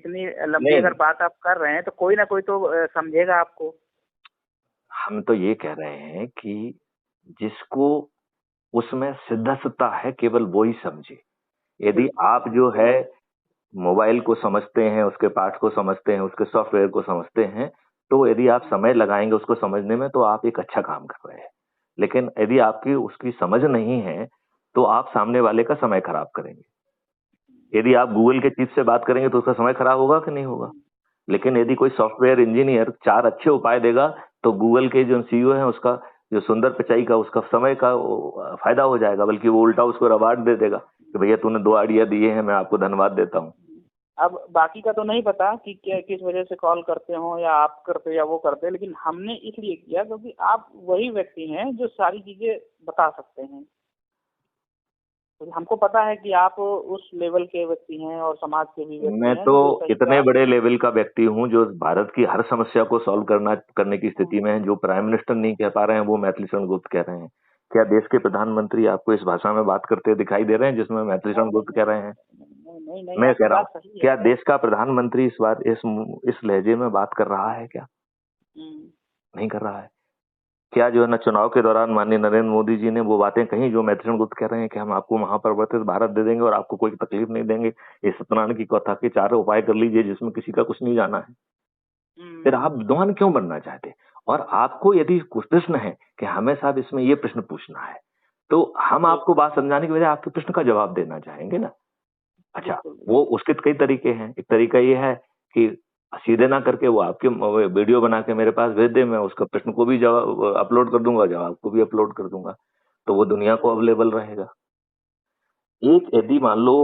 इतनी लंबी नहीं, अगर बात आप कर रहे हैं तो कोई ना कोई तो समझेगा आपको। हम तो ये कह रहे हैं कि जिसको उसमें सिद्धता है केवल वो ही समझे। यदि बिल्कुल आप जो है मोबाइल को समझते हैं, उसके पार्ट को समझते हैं, उसके सॉफ्टवेयर को समझते हैं, तो यदि आप समय लगाएंगे उसको समझने में तो आप एक अच्छा काम कर रहे हैं। लेकिन यदि आपकी उसकी समझ नहीं है तो आप सामने वाले का समय खराब करेंगे। यदि आप गूगल के चीफ से बात करेंगे तो उसका समय खराब होगा कि नहीं होगा? लेकिन यदि कोई सॉफ्टवेयर इंजीनियर 4 अच्छे उपाय देगा तो गूगल के जो सीईओ है उसका जो सुंदर पिचाई का उसका समय का फायदा हो जाएगा, बल्कि वो उल्टा उसको रिवार्ड दे देगा कि भैया तूने 2 आइडिया दिए हैं, मैं आपको धन्यवाद देता हूँ। अब बाकी का तो नहीं पता कि क्या किस वजह से कॉल करते हो, या आप करते हो या वो करते हैं, लेकिन हमने इसलिए किया क्योंकि आप वही व्यक्ति हैं जो सारी चीजें बता सकते हैं। तो हमको पता है कि आप उस लेवल के व्यक्ति हैं और समाज के भी व्यक्ति मैं हैं तो जो सही इतने बात। बड़े लेवल का व्यक्ति हूँ जो भारत की हर समस्या को सॉल्व करने की स्थिति में है। जो प्राइम मिनिस्टर नहीं कह पा रहे हैं वो मैथिली शरण गुप्त कह रहे हैं। क्या देश के प्रधानमंत्री आपको इस भाषा में बात करते दिखाई दे रहे हैं जिसमें मैथिली शरण नहीं गुप्त कह रहे हैं? नहीं नहीं नहीं, मैं कह आपकी रहा बात हूँ, सही है। क्या देश का प्रधानमंत्री इस बार इस लहजे में बात कर रहा है क्या? हम्म, नहीं कर रहा है। क्या जो है ना चुनाव के दौरान माननीय नरेंद्र मोदी जी ने वो बातें कही जो मैथिली शरण गुप्त कह रहे हैं कि हम आपको महापरिवर्तित भारत दे देंगे और आपको कोई तकलीफ नहीं देंगे, ये सत्यनारायण की कथा के 4 उपाय कर लीजिए जिसमें किसी का कुछ नहीं जाना है। फिर आप विद्वान क्यों बनना चाहते? और आपको यदि कुछ प्रश्न है कि हमें साहब इसमें ये प्रश्न पूछना है तो हम आपको बात समझाने की बजाय आपके प्रश्न का जवाब देना चाहेंगे ना। अच्छा, बिल्कुल वो उसके तो कई तरीके हैं। एक तरीका ये है कि सीधे ना करके वो आपके वीडियो बना के मेरे पास भेज दे, मैं उसका प्रश्न को भी जवाब अपलोड कर दूंगा, जवाब को भी अपलोड कर दूंगा, तो वो दुनिया को अवेलेबल रहेगा। एक यदि मान लो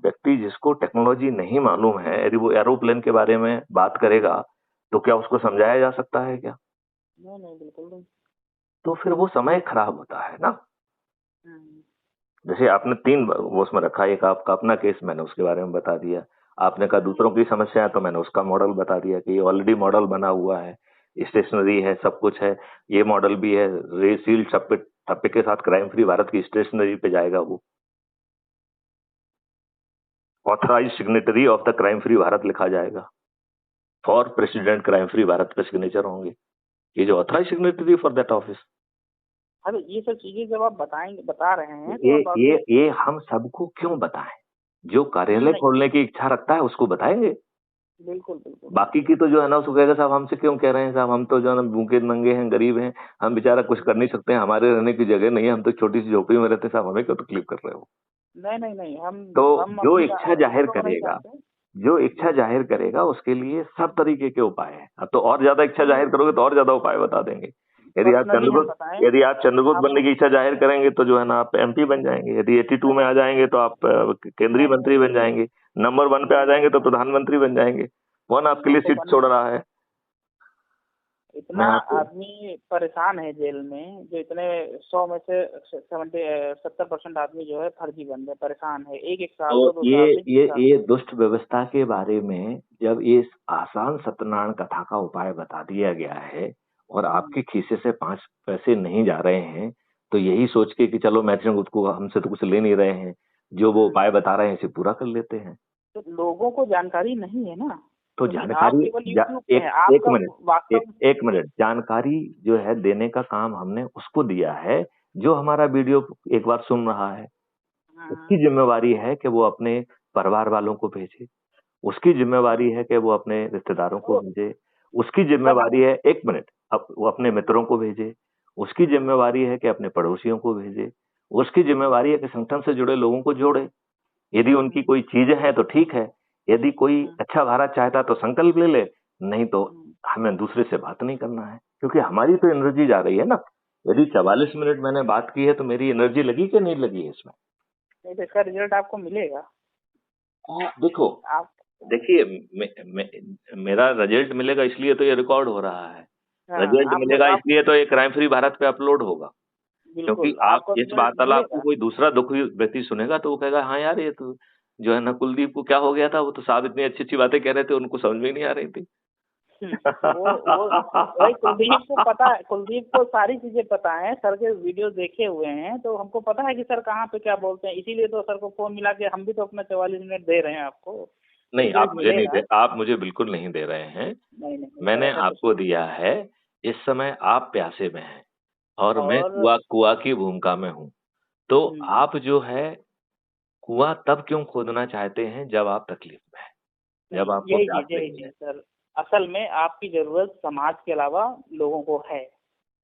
व्यक्ति जिसको टेक्नोलॉजी नहीं मालूम है यदि वो एरोप्लेन के बारे में बात करेगा तो क्या उसको समझाया जा सकता है क्या? नहीं नहीं, बिल्कुल नहीं। तो फिर वो समय खराब होता है ना। हम्म, जैसे आपने 3 वो उसमें रखा, एक आपका अपना केस मैंने उसके बारे में बता दिया, आपने कहा दूसरों की समस्या है तो मैंने उसका मॉडल बता दिया कि ये ऑलरेडी मॉडल बना हुआ है, स्टेशनरी है, सब कुछ है, ये मॉडल भी है, सील ठप्पे ठप्पे के साथ क्राइम फ्री भारत की स्टेशनरी पे जाएगा वो, authorise signatory of the crime free Bharat लिखा जाएगा, for president crime free Bharat पे सिग्नेचर होंगे, ये जो authorise signatory for that office. अरे ये सब चीजें जब आप बता रहे हैं तो ये आप ये आगे। ये हम सबको क्यों बताएं? जो कार्यालय नहीं, खोलने की इच्छा रखता है उसको बताएंगे। बिल्कुल बिल्कुल। बाकी की तो जो है ना उसको कहेगा साहब हमसे क्यों कह रहे हैं साहब, हम तो जो है ना भूखे नंगे हैं, गरीब हैं, हम बेचारा कुछ कर नहीं सकते हैं, हमारे रहने की जगह नहीं है, हम तो छोटी सी झोपड़ी में रहते हैं, साहब हमें क्यों तकलीफ कर रहे हो? नहीं नहीं नहीं, तो हम जो अपनी इच्छा जाहिर दूसरों को नहीं करेगा, जानते। जो इच्छा जाहिर करेगा उसके लिए सब तरीके के उपाय हैं। अब तो और ज्यादा इच्छा जाहिर करोगे तो और ज्यादा उपाय बता देंगे। पर्सनली हम बताएं। यदि आप चंद्रगुप्त हम बनने की इच्छा जाहिर करेंगे तो जो है ना आप एमपी बन जाएंगे, यदि 82 में आ जाएंगे तो आप केंद्रीय नहीं मंत्री बन जाएंगे, नंबर 1 पे आ जाएंगे तो प्रधानमंत्री बन जाएंगे। कौन आपके लिए हमको सीट बन छोड़ रहा है? इतना मैं आपको आदमी परेशान है जेल में, जो इतने 100 में से 70% आदमी जो है फर्जी बंदे परेशान है, एक साल तो 2 2 साल से 3 साल ये से। दुष्ट व्यवस्था के बारे में जब इस आसान सत्यनारायण कथा का उपाय बता दिया गया है और आपके खीसे से 5 पैसे नहीं जा रहे हैं तो यही सोच के कि चलो मैथिली गुप्त को हमसे तो कुछ ले नहीं रहे हैं, जो वो उपाय बता रहे हैं इसे पूरा कर लेते हैं। तो लोगों को जानकारी नहीं है ना, तो क्योंकि आप जानकारी केवल यूट्यूब पे एक हैं, एक आपका मिनट वास्तव। एक मिनट जानकारी जो है देने का काम हमने उसको दिया है जो हमारा वीडियो एक बार सुन रहा है। उसकी हाँ, जिम्मेवारी है कि वो अपने परिवार वालों को भेजे, उसकी जिम्मेवारी है कि वो अपने रिश्तेदारों को तो भेजे, उसकी सब। जिम्मेवारी है, एक मिनट, अब वो अपने मित्रों को भेजे, उसकी जिम्मेवारी है कि अपने पड़ोसियों को भेजे, उसकी जिम्मेवारी है कि संगठन से जुड़े लोगों को जोड़े। यदि उनकी कोई चीज है तो ठीक है, यदि कोई अच्छा भारत चाहता तो संकल्प ले ले, नहीं तो हमें दूसरे से बात नहीं करना है, क्योंकि हमारी तो एनर्जी जा रही है ना। यदि 44 मिनट मैंने बात की है तो मेरी एनर्जी लगी कि नहीं लगी है इसमें? नहीं तो इसका रिजल्ट आपको मिलेगा। देखो, आप देखिए मेरा रिजल्ट मिलेगा इसलिए तो ये रिकॉर्ड हो रहा है, हाँ, रिजल्ट आपको मिलेगा आप इसलिए तो ये क्राइम फ्री भारत पे अपलोड होगा। क्योंकि बिल्कुल आप आपको इस रिजल्ट वार्तालाप को मिलेगा। कोई दूसरा दुखी व्यक्ति सुनेगा तो वो कहेगा हाँ यार ये तो जो है ना कुलदीप को क्या हो गया था, वो तो साहब इतनी अच्छी अच्छी बातें कह रहे थे उनको समझ में ही नहीं आ रही थी। वो वही कुलदीप को पता है, कुलदीप को सारी चीजें पता है, सर के वीडियो देखे हुए हैं, तो हमको पता है कि सर कहाँ पे क्या बोलते हैं, इसीलिए तो सर को फोन मिला के हम भी तो अपना 44 मिनट दे रहे हैं आपको। नहीं, फीडबैक मिलेगा। आप मुझे बिल्कुल नहीं दे रहे हैं। नहीं नहीं सर, मैंने ऐसा कुछ आपको नहीं। दिया है, इस समय आप प्यासे में हैं और मैं और कुआँ की भूमिका में हूँ। तो हम्म, आप जो है कुआँ तब क्यों खोदना चाहते हैं जब आप तकलीफ में हैं, जब नहीं आपको प्यास यही लगी है। चीज सर, असल में आपकी जरूरत समाज के अलावा लोगों को है।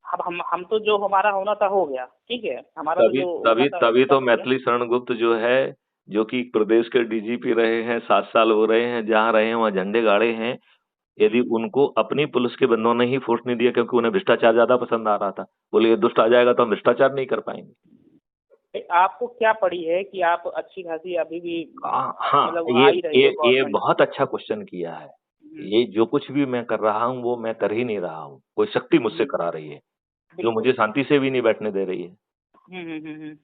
अब हम तो जो हमारा होना था हो गया, ठीक है, हमारा तो तभी जो होना तभी था तभी कर तो दिया। मैथिली शरण गुप्त जो है, जो कि प्रदेश के डीजीपी रहे हैं, 7 साल हो रहे हैं, जहाँ रहे हैं वहाँ झंडे गाड़े हैं। यदि हम्म। उनको अपनी पुलिस के बंदों ने ही वोट नहीं दिया क्योंकि उन्हें भ्रष्टाचार ज़्यादा पसंद आ रहा था। बोले ये दुष्ट आ जाएगा तो हम भ्रष्टाचार नहीं कर पाएँगे। आपको क्या पड़ी है कि आप अच्छी खासी अभी भी हाँ, मतलब आ ही रही हो ये गवर्नमेंट बहुत की। अच्छा क्वेश्चन किया है। हम्म, ये जो कुछ भी मैं कर रहा हूँ, वो मैं कर ही नहीं रहा हूँ। कोई शक्ति मुझसे हम्म, करा रही है, जो बिल्कुल। मुझे शांति से भी नहीं बैठने दे रही है। हम्म।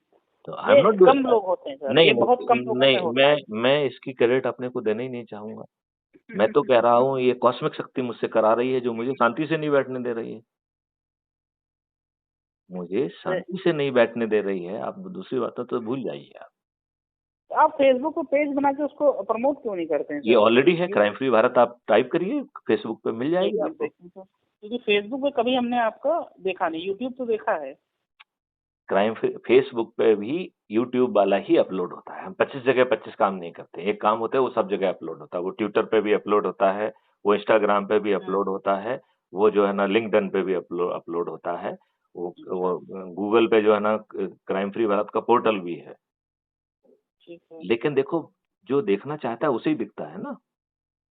तो आई एम ये नॉट डूइंग कम दैट। लोग होते हैं सर, नहीं, ये बहुत कम नहीं, लोगों में नहीं, होता है। मैं इसकी क्रेडिट अपने को देना ही नहीं चाहूँगा। मैं तो कह रहा हूँ ये कॉस्मिक शक्ति मुझसे करा रही है, जो मुझे शांति से नहीं बैठने दे रही है। मुझे शांति से नहीं बैठने दे रही है। आप दूसरी बातें तो भूल जाइए आप। आप फेसबुक पे पेज बना के उसको प्रमोट क्यों नहीं करते हैं ये सर? ऑलरेडी है, क्राइम फ्री भारत आप टाइप करिए, फेसबुक पे मिल एक जाएगी मिनट आपको। देखते हैं सर, क्योंकि फेसबुक पे कभी हमने आपका देखा नहीं, यूट्यूब तो देखा है। क्राइम फेसबुक पे भी यूट्यूब वाला ही अपलोड होता है। हम 25 जगह 25 काम नहीं करते। एक काम होता है वो सब जगह अपलोड होता है। वो ट्विटर पे भी अपलोड होता है, वो इंस्टाग्राम पे भी हम्म, अपलोड होता है, वो जो है ना लिंक्डइन पे भी अपलोड होता है। अच्छा, वो गूगल पे जो है ना क्राइम फ्री भारत का पोर्टल भी है। ठीक है। लेकिन देखो, जो देखना चाहता है उसे ही दिखता है ना।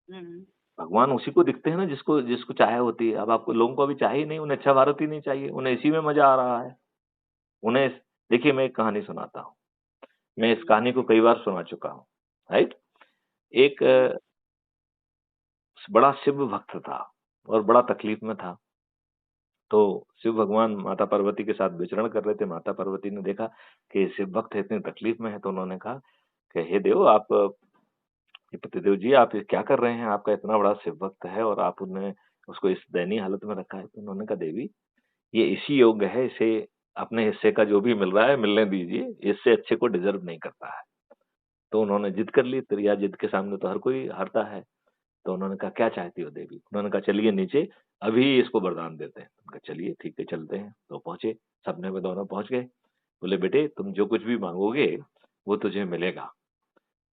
हम्म, भगवान उसी को दिखते हैं ना जिसको जिसको चाहे होती है। अब आपको लोगों को अभी चाहिए नहीं, उन्हें अच्छा भारत ही नहीं चाहिए, उन्हें इसी में मजा आ रहा है। उन्हें देखिए मैं एक कहानी सुनाता हूँ। मैं इस कहानी को कई बार सुना चुका हूँ, राइट? एक बड़ा शिव भक्त था और बड़ा तकलीफ में था। तो शिव भगवान माता पार्वती के साथ विचरण कर रहे थे। माता पार्वती ने देखा कि शिव भक्त इतनी तकलीफ में है, तो उन्होंने कहा कि हे देव, आप ये पतिदेव जी आप ये क्या कर रहे हैं? आपका इतना बड़ा शिव भक्त है और आप उन्हें उसको इस दयनीय हालत में रखा है। तो उन्होंने कहा देवी, ये इसी योग्य है, इसे अपने हिस्से का जो भी मिल रहा है मिलने दीजिए, इससे अच्छे को डिजर्व नहीं करता है। तो उन्होंने जिद कर ली, त्रिया जिद के सामने तो हर कोई हारता है। तो उन्होंने कहा क्या चाहती हो देवी? उन्होंने कहा चलिए नीचे, अभी इसको वरदान देते हैं। उन्होंने कहा चलिए ठीक है चलते हैं। तो पहुंचे, सपने में दोनों पहुंच गए। बोले बेटे तुम जो कुछ भी मांगोगे वो तुझे मिलेगा,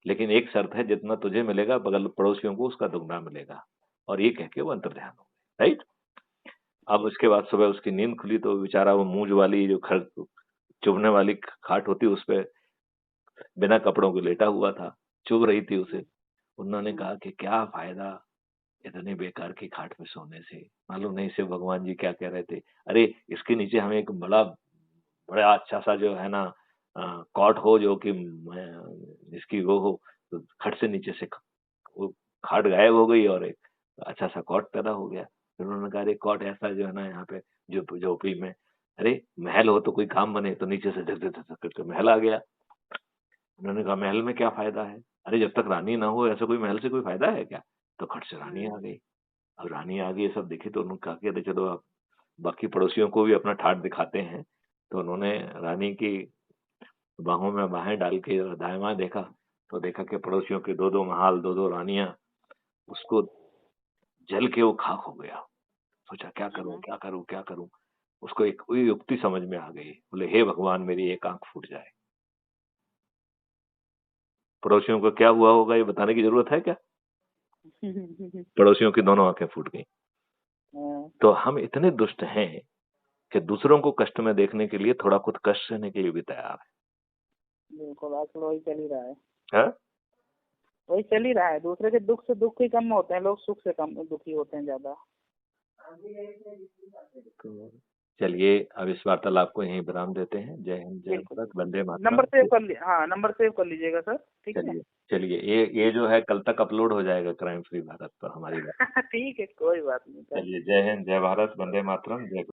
लेकिन एक शर्त है, जितना तुझे मिलेगा बगल पड़ोसियों को उसका दुगना मिलेगा। और ये कह के वो अंतर्ध्यान हो गए, राइट? अब ठीक उसके बाद सुबह उसकी नींद खुली तो बेचारा वो मूंज वाली जो खड़ चुभने वाली खाट होती उस पे बिना कपड़ों के लेटा हुआ था, चुभ रही थी उसे। उन्होंने है। कहा कि क्या फायदा इतने बेकार की खाट में सोने से, मालूम नहीं शिव भगवान जी क्या कह रहे थे। अरे इसके नीचे हमें एक बड़ा अच्छा सा जो है ना कॉट हो, जो कि इसकी वो हो। तो खट से नीचे से वो खाट गायब हो गई और एक अच्छा सा कॉट पैदा हो गया। फिर उन्होंने कहा अरे कॉट ऐसा जो है ना यहाँ पे जो झोपड़ी में, अरे महल हो तो कोई काम बने। तो नीचे से धक धक धक करके महल आ गया। उन्होंने कहा महल में क्या फायदा है? अरे जब तक रानी ना हो ऐसा कोई महल से कोई फायदा है क्या? तो खट से रानी आ गई। अब रानी आ गई, ये सब देखे तो उन्होंने कहा कि अरे चलो आप बाकी पड़ोसियों को भी अपना ठाठ दिखाते हैं। तो उन्होंने रानी की बाहों में बाहें डाल के दाएं बाएं देखा, तो देखा कि पड़ोसियों के दो दो महाल, दो दो रानियां उसको जल के वो खाक हो गया। सोचा क्या करूं क्या करूं क्या करूं। उसको एक कोई युक्ति समझ में आ गई। बोले हे भगवान मेरी एक आंख फूट जाए। पड़ोसियों को क्या हुआ होगा ये बताने की जरूरत है क्या? पड़ोसियों की दोनों आंखें फूट गई। हाँ, तो हम इतने दुष्ट हैं कि दूसरों को कष्ट में देखने के लिए थोड़ा खुद कष्ट सहने के लिए भी तैयार बिल्कुल आजकल वही चल ही रहा है। है। हाँ? वही चल ही रहा है, दूसरे के दुख से दुख ही कम होते हैं, लोग सुख से कम दुखी होते हैं ज्यादा। तो चलिए अब इस वार्तालाप को यहीं विराम देते हैं। जय हिंद, जय बिल्कुल भारत, बिल्कुल वंदे बिल्कुल, नंबर मातरम। सेव कर ली, हाँ नंबर सेव कर लीजिएगा सर, ठीक है। चलिए चलिए, ये जो है कल तक अपलोड हो जाएगा क्राइम फ्री भारत पर हमारी बात। ठीक है, कोई बात नहीं सर। चलिए जय हिंद, जय भारत, वंदे मातरम, जय